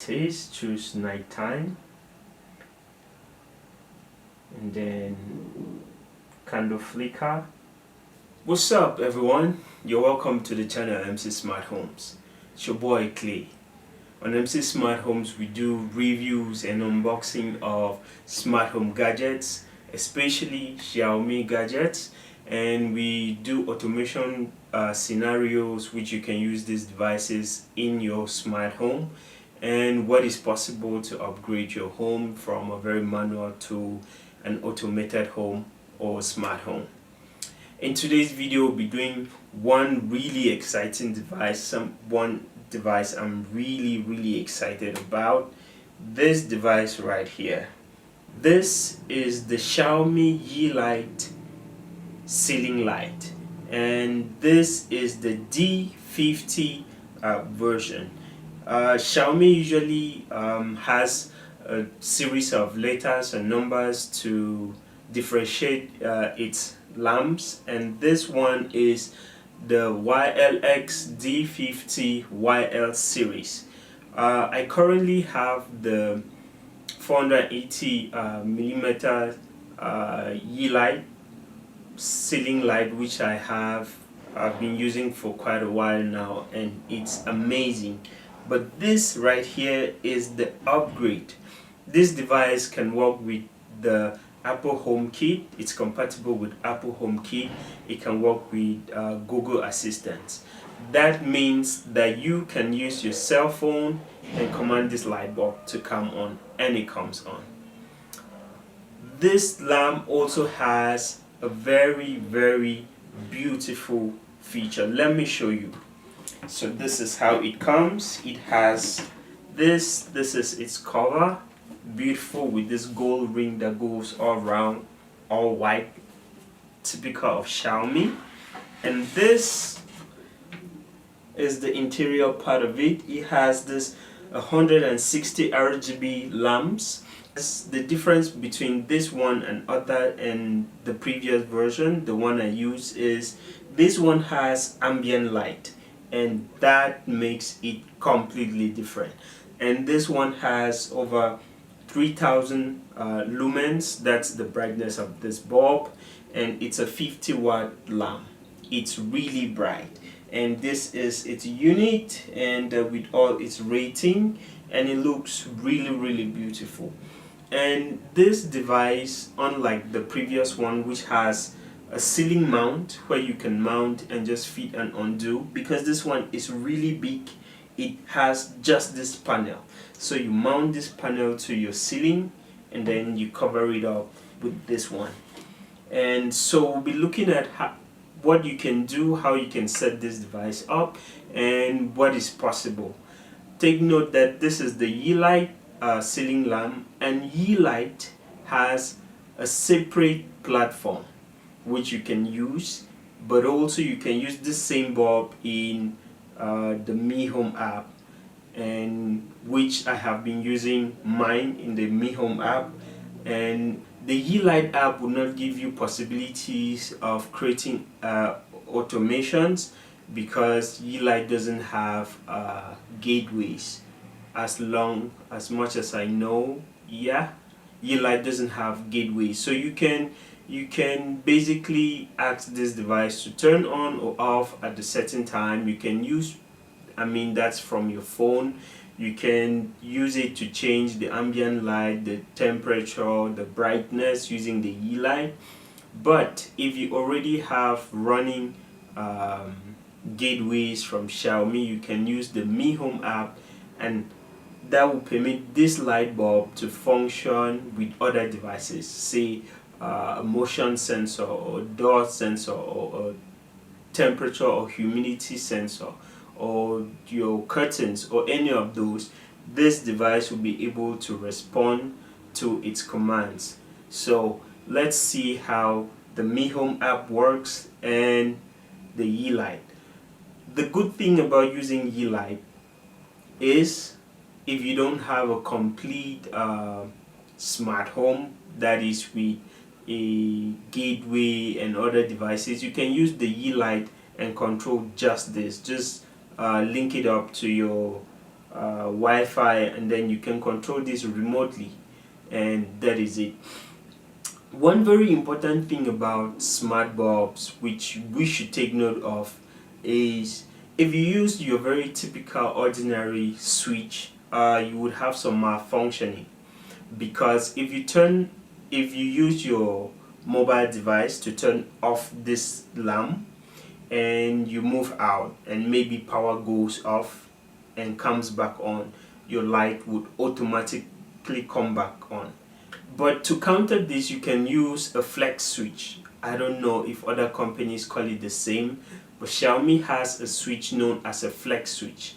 says choose nighttime, and then candle flicker. What's up everyone? You're welcome to the channel MC Smart Homes. It's your boy Clay. On MC Smart Homes we do reviews and unboxing of smart home gadgets, especially Xiaomi gadgets, and we do automation scenarios which you can use these devices in your smart home, and what is possible to upgrade your home from a very manual to an automated home or smart home. In today's video we'll be doing one really exciting device, one device I'm really excited about. This device right here. This is the Xiaomi Yeelight ceiling light, and this is the D50 version. Xiaomi usually has a series of letters and numbers to differentiate its lamps, and this one is the YLXD50YL series. I currently have the 480 millimeter Yeelight ceiling light, which I've been using for quite a while now, and it's amazing. But this right here is the upgrade. This device can work with the Apple HomeKit. It's compatible with Apple HomeKit. It can work with Google Assistant. That means that you can use your cell phone and command this light bulb to come on, and it comes on. This lamp also has a very beautiful feature. Let me show you. So this is how it comes. It has this is its cover, beautiful, with this gold ring that goes all around, all white, typical of Xiaomi. And this is the interior part of it. It has this 160 RGB lamps. The difference between this one and the previous version, the one I use, is this one has ambient light, and that makes it completely different. And this one has over 3000 lumens. That's the brightness of this bulb, and it's a 50-watt lamp. It's really bright, and this is its unit, and with all its rating, and it looks really beautiful. And this device, unlike the previous one which has a ceiling mount where you can mount and just fit and undo, because this one is really big, it has just this panel. So you mount this panel to your ceiling and then you cover it up with this one. And so we'll be looking at what you can do, how you can set this device up, and what is possible. Take note that this is the Yeelight ceiling lamp, and Yeelight has a separate platform which you can use, but also you can use this same bulb in the Mi Home app, and which I have been using mine in the Mi Home app. And the Yeelight app will not give you possibilities of creating automations, because Yeelight doesn't have gateways. As much as I know, yeah, Yeelight doesn't have gateways. So you can basically ask this device to turn on or off at a certain time. You can use, that's from your phone. You can use it to change the ambient light, the temperature, the brightness using the Yeelight. But if you already have running gateways from Xiaomi, you can use the Mi Home app, and that will permit this light bulb to function with other devices, say a motion sensor or dot sensor or a temperature or humidity sensor or your curtains or any of those. This device will be able to respond to its commands. So let's see how the Mi Home app works and the Yeelight. The good thing about using Yeelight is, if you don't have a complete smart home that is with a gateway and other devices, you can use the Yeelight and control just this. Just link it up to your Wi-Fi, and then you can control this remotely, and that is it. One very important thing about smart bulbs which we should take note of is if you use your very typical ordinary switch, you would have some malfunctioning, because if you use your mobile device to turn off this lamp and you move out and maybe power goes off and comes back on, your light would automatically come back on. But to counter this, you can use a flex switch. I don't know if other companies call it the same, but Xiaomi has a switch known as a flex switch.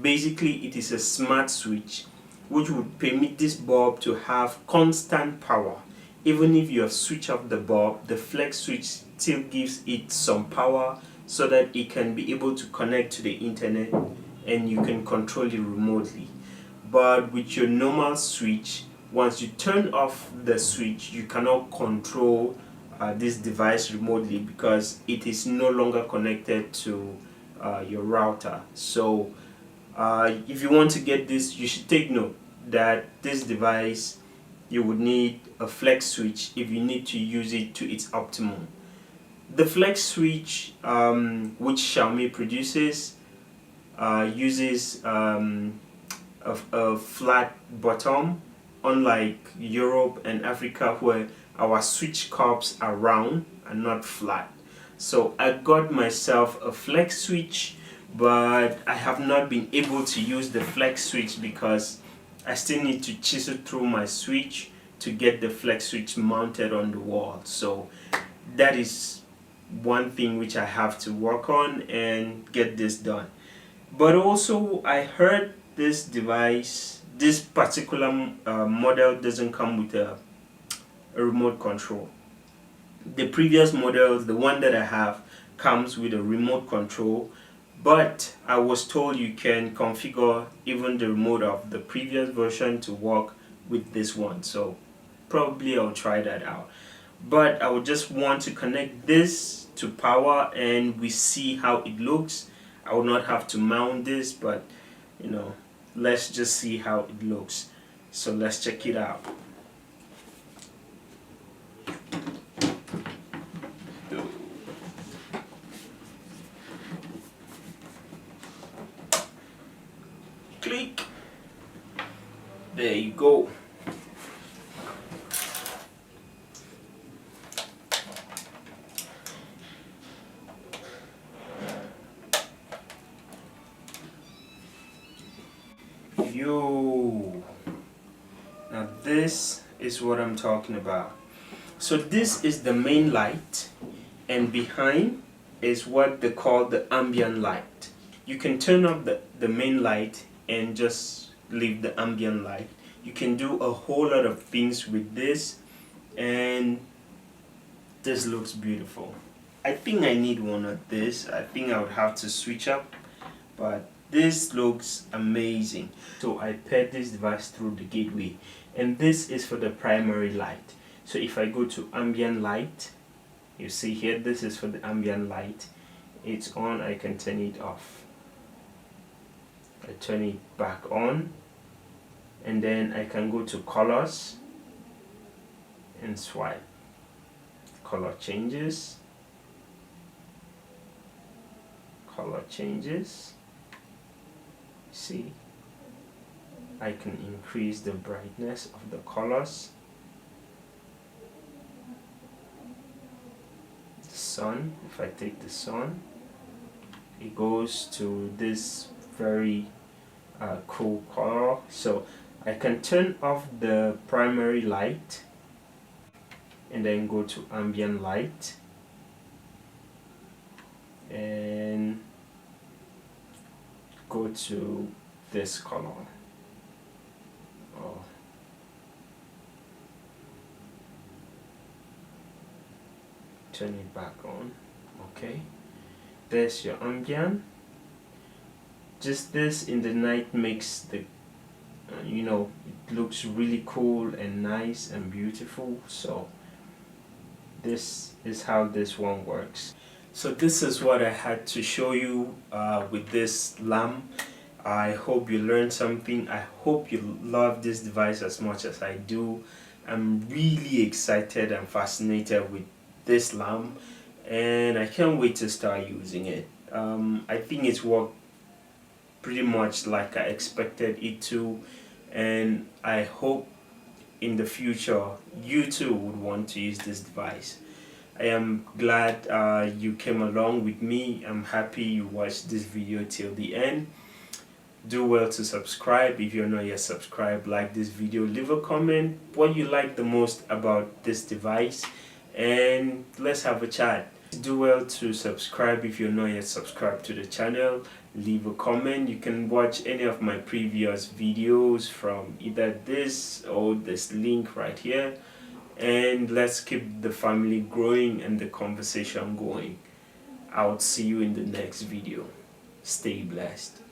Basically, it is a smart switch which would permit this bulb to have constant power. Even if you have switched off the bulb, the flex switch still gives it some power so that it can be able to connect to the internet and you can control it remotely. But with your normal switch, once you turn off the switch, you cannot control this device remotely because it is no longer connected to your router. So if you want to get this, you should take note that this device, you would need a flex switch if you need to use it to its optimum. The flex switch which Xiaomi produces uses a flat bottom, unlike Europe and Africa where our switch cups are round and not flat. So I got myself a flex switch, but I have not been able to use the flex switch because I still need to chisel through my switch to get the flex switch mounted on the wall. So that is one thing which I have to work on and get this done. But also I heard this device, this particular model doesn't come with a remote control. The previous models, the one that I have, comes with a remote control, but I was told you can configure even the remote of the previous version to work with this one. So probably I'll try that out. But I would just want to connect this to power and we see how it looks. I will not have to mount this, but you know, let's just see how it looks. So let's check it out. Click. There you go. Yo, now this is what I'm talking about. So this is the main light, and behind is what they call the ambient light. You can turn off the main light and just leave the ambient light. You can do a whole lot of things with this, and this looks beautiful. I think I need one of this. I think I would have to switch up, but this looks amazing. So I paired this device through the gateway, and this is for the primary light. So if I go to ambient light, you see here, this is for the ambient light. It's on, I can turn it off. I turn it back on, and then I can go to colors and swipe. Color changes. Color changes. See, I can increase the brightness of the colors. The sun, if I take the sun, it goes to this very cool color. So I can turn off the primary light and then go to ambient light and go to this color. Oh. Turn it back on. Okay, there's your ambient. Just this in the night makes the you know, it looks really cool and nice and beautiful. So this is how this one works. So this is what I had to show you with this lamp. I hope you learned something. I hope you love this device as much as I do. I'm really excited and fascinated with this lamp, and I can't wait to start using it. I think it's worked pretty much like I expected it to, and I hope in the future you too would want to use this device. I am glad you came along with me. I'm happy you watched this video till the end. Do well to subscribe if you're not yet subscribed. Like this video, leave a comment what you like the most about this device, and let's have a chat. Do well to subscribe if you're not yet subscribed to the channel. Leave a comment. You can watch any of my previous videos from either this or this link right here, and let's keep the family growing and the conversation going. I'll see you in the next video. Stay blessed.